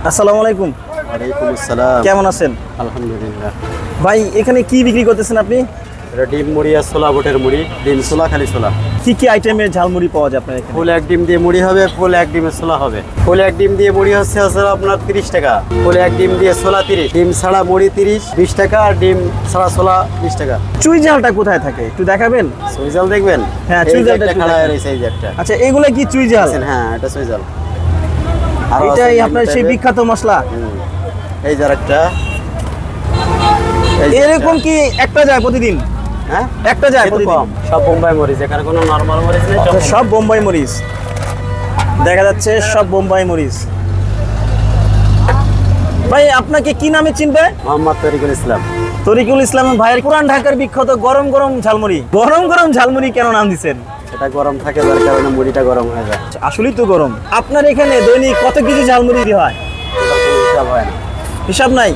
আসসালামু আলাইকুম। ওয়ালাইকুম আসসালাম। কেমন আছেন? আলহামদুলিল্লাহ। ভাই এখানে কি বিক্রি করতেছেন আপনি? এটা ডিম মুড়ি আর ছোলা বুটের মুড়ি, ডিম ছোলা খালি ছোলা। কি কি আইটেমের ঝালমুড়ি পাওয়া যায় আপনার এখানে? ফুল এক ডিম দিয়ে মুড়ি হবে, ফুল এক ডিমের ছোলা হবে। ফুল এক ডিম দিয়ে মুড়ি হচ্ছে আপনার 30 টাকা, ফুল এক ডিম দিয়ে ছোলা 30, ডিম ছাড়া মুড়ি 30 20 টাকা, আর ডিম ছাড়া ছোলা 20 টাকা। চুই ঝালটা কোথায় থাকে একটু দেখাবেন? সুইজাল দেখবেন? হ্যাঁ, এই যে সুইজালটা একটা একটু খাড়া দেখান। রয়েছে, এই যে একটা। আচ্ছা, এগুলা কি চুই ঝাল? হ্যাঁ, এটা সুইজাল। এটাই আপনার সেই বিখ্যাত মশলা। এই যে একটা। এরকম কি একটা যায় প্রতিদিন? হ্যাঁ, একটা যায় এটা প্রতিদিন? কম। সব বোম্বাই মরিচ, এখানে কোনো নরমাল মরিচ নেই। সব বোম্বাই মরিচ দেখা যাচ্ছে, সব বোম্বাই মরিচ। ভাই আপনাকে কি নামে চিনবে? মোহাম্মদ তরিকুল ইসলাম। তরিকুল ইসলাম ভাইয়ের পুরান ঢাকার বিখ্যাত গরম গরম ঝালমুড়ি। গরম গরম ঝালমুড়ি কেন নাম দিচ্ছেন? এটা গরম থাকে, যার কারণে মুড়িটা গরম হয়ে যায়। আসলেই তো গরম। আপনার এখানে দৈনিক কত কেজি ঝালমুড়ি হয়? হিসাব হয় না। হিসাব নাই,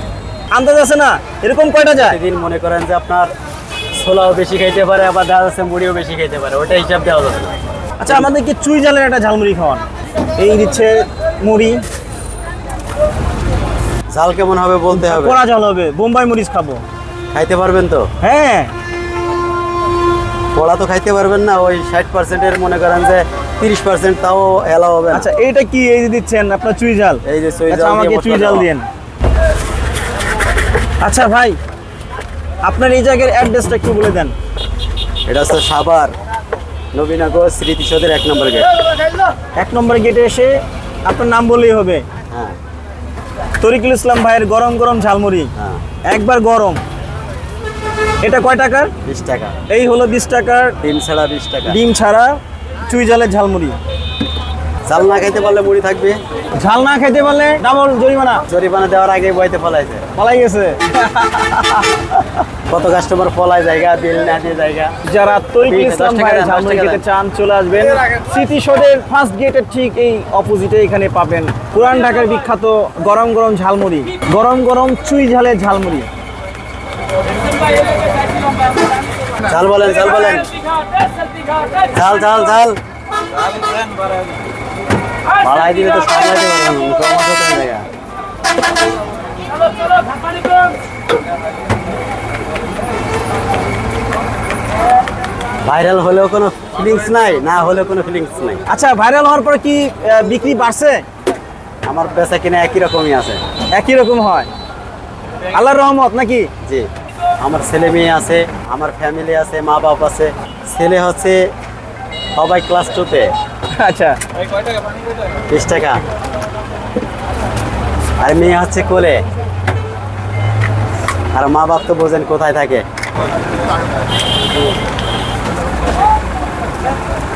আন্দাজ আছে না? এরকম কয়টা যায়? প্রতিদিন মনে করেন যে আপনার ছোলাও বেশি খাইতে পারে, আবার দেখা যাচ্ছে মুড়িও বেশি খাইতে পারে, ওটা হিসাব দেওয়া যাবে না। আচ্ছা, আমাদেরকে চুই ঝালের একটা ঝালমুড়ি খাওয়ান। এই দিচ্ছে মুড়ি। ঝাল কেমন হবে বলতে হবে। কড়া ঝাল হবে, বোম্বাই মরিচ খাবো। খাইতে পারবেন তো? হ্যাঁ। কড়া তো খাইতে পারবেন না, ওই 60%-এর মনে করেন যে 30% তাও এলাও হবে না। আচ্ছা, এইটা কি এই যে দিচ্ছেন আপনার চুই ঝাল? এই যে চুই আচ্ছা, ঝাল আমাকে দিয়ে চুই মশলা ঝাল দেওয়া। দিন। আচ্ছা ভাই, আপনার এই জায়গার অ্যাড্রেসটা একটু বলে দেন। এটা হচ্ছে সাভার নবীনগর স্মৃতি সৌধের 1 নম্বর গেট। 1 নম্বর গেটে এসে আপনার নাম বললেই হবে। হ্যাঁ তরিকুল ইসলাম ভাইয়ের গরম গরম ঝালমুড়ি, হ্যাঁ, একবার গরম। এটা কয় টাকার? 20 টাকা। এই হলো 20 টাকার ডিম ছাড়া 20 টাকা। ডিম ছাড়া চুই ঝালের ঝালমুড়ি। ঝাল না খাইতে পারলে মুড়ি থাকবে, ঝাল না খেতে পারলে ডাবল জরিমানা। জরিমানা দেওয়ার আগে বইতে ফলাইছে। পালাই গেছে। কত কাস্টমার ফলায় জায়গা, বিল না দিয়ে জায়গা। যারা তরিকুল 10 ইসলাম টাকা ভাইয়ের দেন, 10 ঝালমুড়ি টাকা খেতে দেন। চান, চলে আসবেন স্মৃতিসৌধের ফার্স্ট গেটের ঠিক এই অপোজিটে। এখানে পাবেন পুরান ঢাকার বিখ্যাত গরম গরম ঝালমুড়ি, গরম গরম চুই ঝালের ঝালমুড়ি। ঝাল বলেন, ঝাল বলেন। ঝাল ঝাল ঝাল বাড়াই দিলে তো সামলাইতে পারবেন না, কমাতে হবে জায়গা। ভাইরাল হলেও কোনো ফিলিংস নাই, না হলেও কোনো ফিলিংস নাই। আচ্ছা, ভাইরাল হওয়ার পরে কি বিক্রি বাড়ছে? আমার বেচা কিনা একই রকমই আছে। একই রকম হয়, আল্লাহর রহমত নাকি? জি, আমার ছেলে মেয়ে আছে, আমার ফ্যামিলি আছে, মা বাপ আছে। ছেলে হচ্ছে সবাই ক্লাস 2-তে। আচ্ছা, 20 টাকা। আর মেয়ে হচ্ছে কোলে। আর মা বাপ তো বোঝেন কোথায় থাকে।